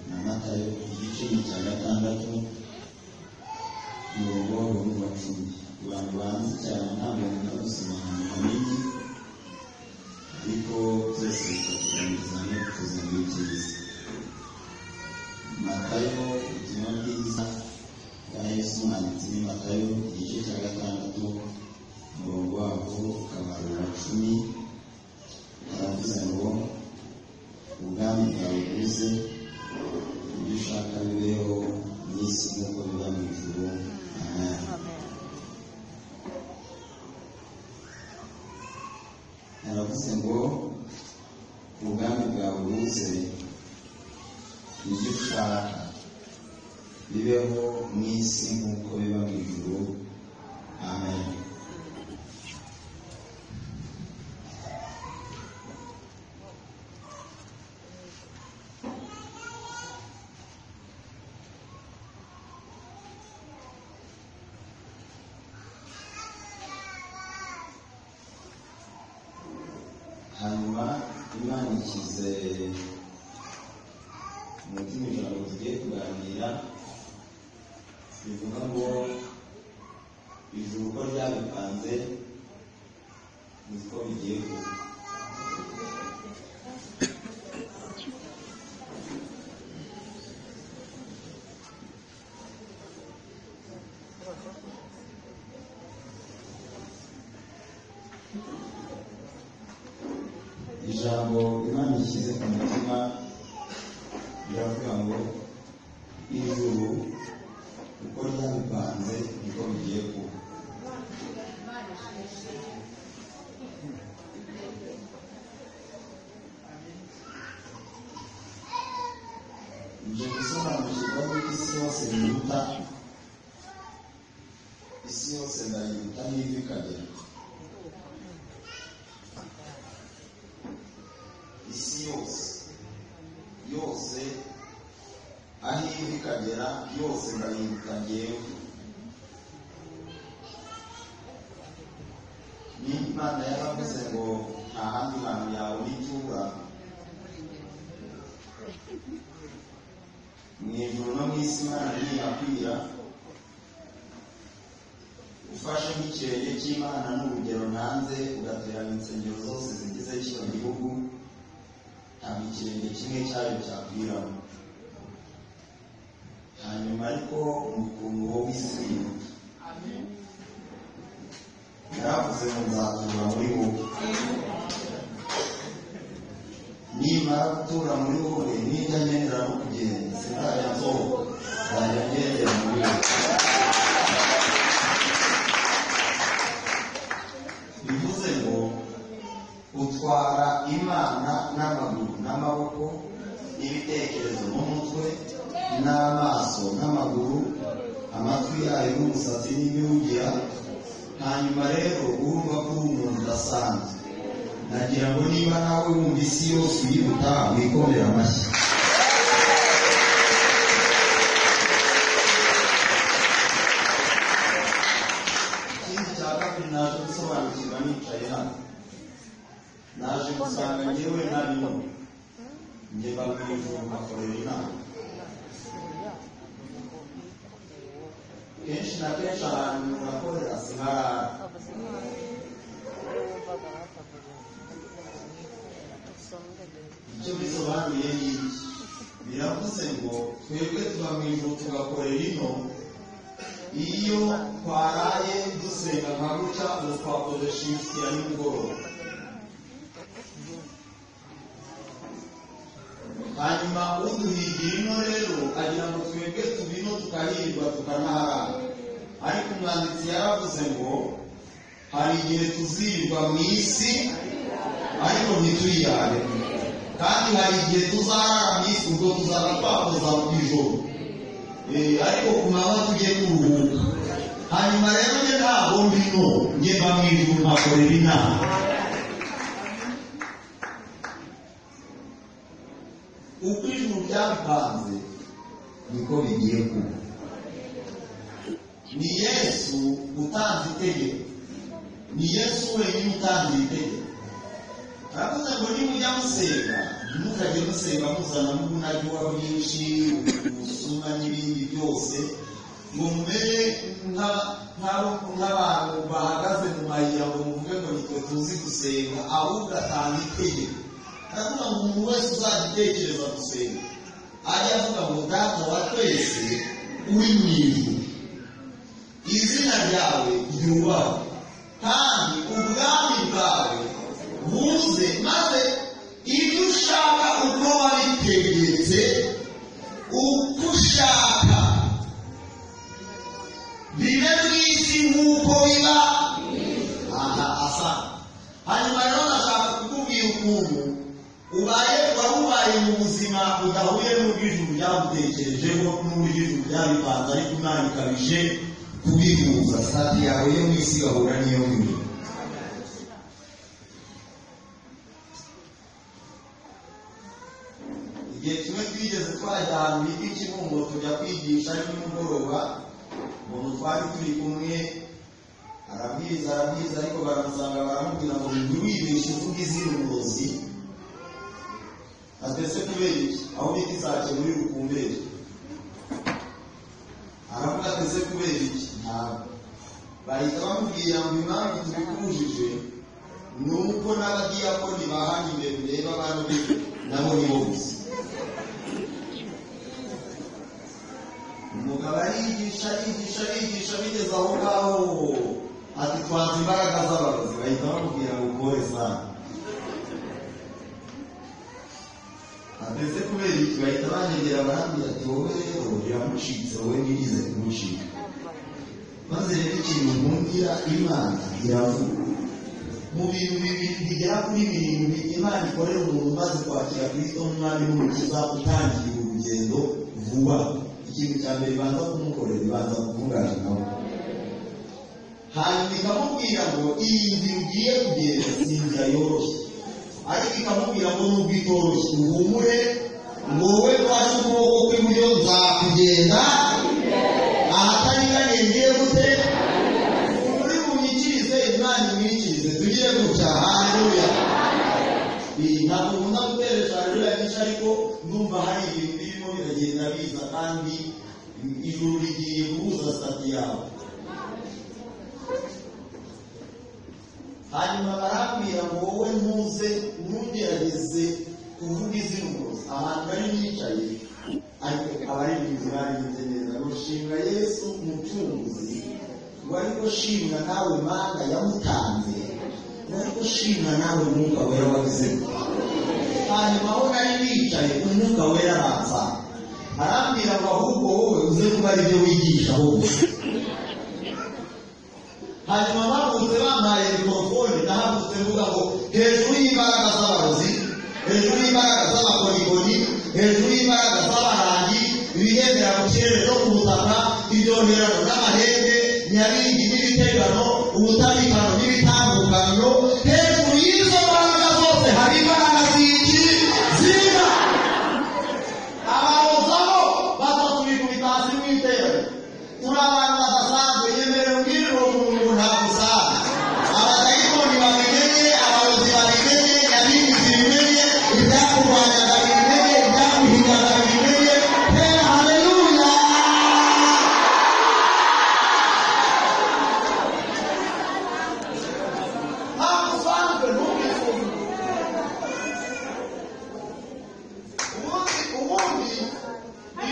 na Matayo igice cya 6 umurongo wa 10. Abantu banzi cyane ntabwo ndagusoma hanini ariko twese tukagerageza kuzamukiriza. Matayo ubutumwa bwiza bwa Yesu mwanditsi ni Matayo igice cya 6 umurongo waho ukaba wa 10. Aravuze ngo ubwami bwawe buze, ibyo ushaka bibeho mu isi nk'uko biba mu ijuru. Amen. Aravuze ngo ubwami bwawe buze, ibyo ushaka bibeho mu isi nk'uko biba mu ijuru. Amen. Hanyuma Imana ikize umutima ijambo tugiye kuganira bivuga ngo ijuru uko ryabipanze niko bigiye kuba. Ijambo Imana ishyize ku mutima riravuga ngo ijuru uko ryabipanze niko bigiye kuba. Ibyo bisobanukirwa ko isi yose yihuta, isi yose ndayihuta n'ivi ikagera. Isi yose aho ivi ikagera yose ndayihuta ngewe. N'Imana yaravuze ngo nta handi hantu yawe n'icyura mu ijuru no mu isi. Imana ntiyakwira. Ufashe nk'ikirenge cy'Imana n'urugero ntanze ugateranya insengero zose zigize kino gihugu, ntabwo ikirenge kimwe cyayo cyakwiramo. Hanyuma ariko ukuntu wowe isi yihuta, yaravuze ngo nzatura muri wowe. Nimara gutura muri wowe, nijya ngendera no kugenda sinzajya nsohoka, nzajya ngendera muri wowe. Bivuze ngo utwara Imana n'amaguru n'amaboko n'ibitekerezo n'umutwe n'amaso n'amaguru, amatwi yayo n'umusatsi n'ibihugira. Hanyuma rero urumva ko uri umuntu udasanzwe. Nagira ngo niba nawe wumva isi yose uyihuta wikomera amashyi. Ikindi cya kabiri naje gusobanukirwa nicaye hano, naje gusanga ngewe ntarimo njye mba mu ijuru nkakorera inama. Kenshi na kenshi ahantu urakorera sinarara. Icyo bisobanuye ni iki? Biravuze ngo twebwe tuba mu ijuru tugakorera ino. Iyo twaraye dusenga nka gutya ubu twakoresha isi ya nimugoroba. Hanyuma uduhigira ino rero agira ngo twebwe tubino tukahirwa tukanaharara. Ariko umwanditsi yaravuze ngo hari igihe tuzirirwa mu isi ariko ntituyirare, kandi hari igihe tuzarara mu isi ubwo tuzaba twakoza mu ijoro, ariko ku manywa tujye kuruhuka. Hanyuma rero njye ntabwo mbino, njye mba mu ijuru nkakorera inama. Uko ijuru ryabipanze niko bigiye kuba. Ni Yesu utanze itegeko, ni Yesu wenyine utanze itegeko. Aravuze ngo nimujya musenga ntukajye musenga muzana n'ubunajwa bwinshi ubusuma n'ibindi byose ngo mumere nk'abantu bahagaze mu mayira ngo muvuge ngo nitwe tuzi gusenga, ahubwo atanga itegeko. aravuga ngo umuntu wese uzagitekereza gusenga ajya avuga ngo data wa twese uri mu ijuru, izina ryawe ryubahwe kandi ubwami bwawe buze, maze ibyo ushaka uko wabitegetse uko ushaka bibe mu isi nk'uko biba asa. hanyuma rero ndashaka kukubwira ukuntu wari mu buzima budahuye n'ubw'ijuru byagutekerejeho n'ubw'ijuru byabipanze, ariko Imana ikabije kubihuza. sitati yawe yo mu isi igahura n'iyo mu ijuru. igihe kimwe twigeze twajya ahantu bita Ikibungo tujya kwigisha ari nimugoroba, umuntu twari turi kumwe arabwiriza ariko baramusanga baramubwira ngo ntiwibeshe uvuga izina umurozi. atese kubera iki? aho bita Isake muri Rukumberi. aravuga atese kubera iki? ntabwo. bahita bamubwira ngo impamvu tubikubujije ni uko n'abadiyakoni bahanye imbere ureba abantu nabo ni bo gusa. umugabo arigisha bigeze aho ngaho ati twanze imbaraga z'abarozi. bahita bamubwira ngo ukore sana. ateze kubera iki? bahita banyegera barambwira ati wowe rero biramucitse, wowe nirize kumucika. maze rero ikintu nkundira Imana iravuga mu bintu bigera kuri birindwi Imana ikorera umuntu umaze kwakira Kristo nk'umwami n'umukiza utangiye urugendo vuba. ikintu cya mbere ibanza kumukorera, ibanza kuvugana nawe, hanyuma ikamubwira ngo iyi nzira ugiye kugenda si inzira yoroshye, ariko ikamubwira ngo nubwo itoroshye uhumure, ngo wowe twashe ukuboko kw'iburyo nzakugenda ahataringaniye ngiye gute. uri bunyikirize Imana imwikirize, tugire gutya. haleluya. ntabwo nkunda guteresha haleluya nyinshi, ariko ndumva hari ibintu birimo biragenda biza, kandi ijuru rigiye guhuza sitati yawe. hanyuma barambwira ngo wowe ntugerageze kuvuga izina umurozi. ahantu bari bicaye ariko abaririmbyi barinze neza ngo shinga Yesu umucunguzi, ngo ariko shinga nawe Mana yamutanze, ngo ariko shinga nawe Mwuka Wera wabizeho. hanyuma aho nari bicaye Umwuka Wera araza arambwira ngo ahubwo wowe uze kuba ari byo wigisha ahubwo. hanyuma bahutse bampaye mikorofone, nahagutse mvuga ngo hejuru y'imbaraga z'abarozi, hejuru y'imbaraga z'abakorikori, hejuru y'imbaraga z'abarangi, ibigendera mu kirere no ku butaka, ibyongerano n'amahembe, nyabingi n'ibitegano, ubutabikano n'ibitandukano, hejuru y'izo mbaraga zose hari imbaraga z'Imana. abarozaho batatu bikubita hasi mu iterero. turi abantu badasanzwe, yemerewe ubwirire uwo muntu ntabwo usaza. abadayimoni babimenye, abarozi babimenye, nyabingi zibimenye, ibyakurwanyaga bibimenye, ibyaguhigaga bibimenye. tera haleluya. ntabwo usanzwe ntubifuze. ubundi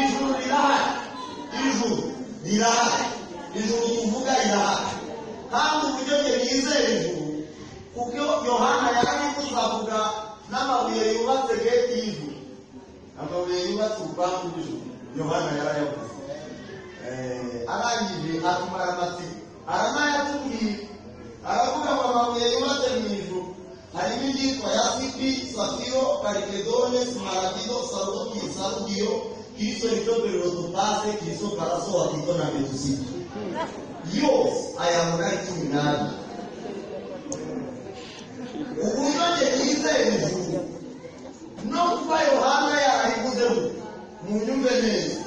ijuru rirahari, ijuru tuvuga rirahari, kandi uburyo bwe nizera ijuru, kuko Yohana yarabivuze avuga n'amabuye yubatse geti y'ijuru, amabuye yubatse urupangu rw'ijuru. Yohana yarayavuze. arangije atumara amatsiko aranayatubwira, aravuga ngo amabuye yubatse mu ijuru harimo ibyitwa yasipi, safiro, karikedone, simaragido, sarudiyo, kiriso perodopaze, kiriso paraso, akito na metusito. yose aya muri 18. uburyo njye nizera ijuru no kuba Yohana yarahivuzeho mu nyumve neza,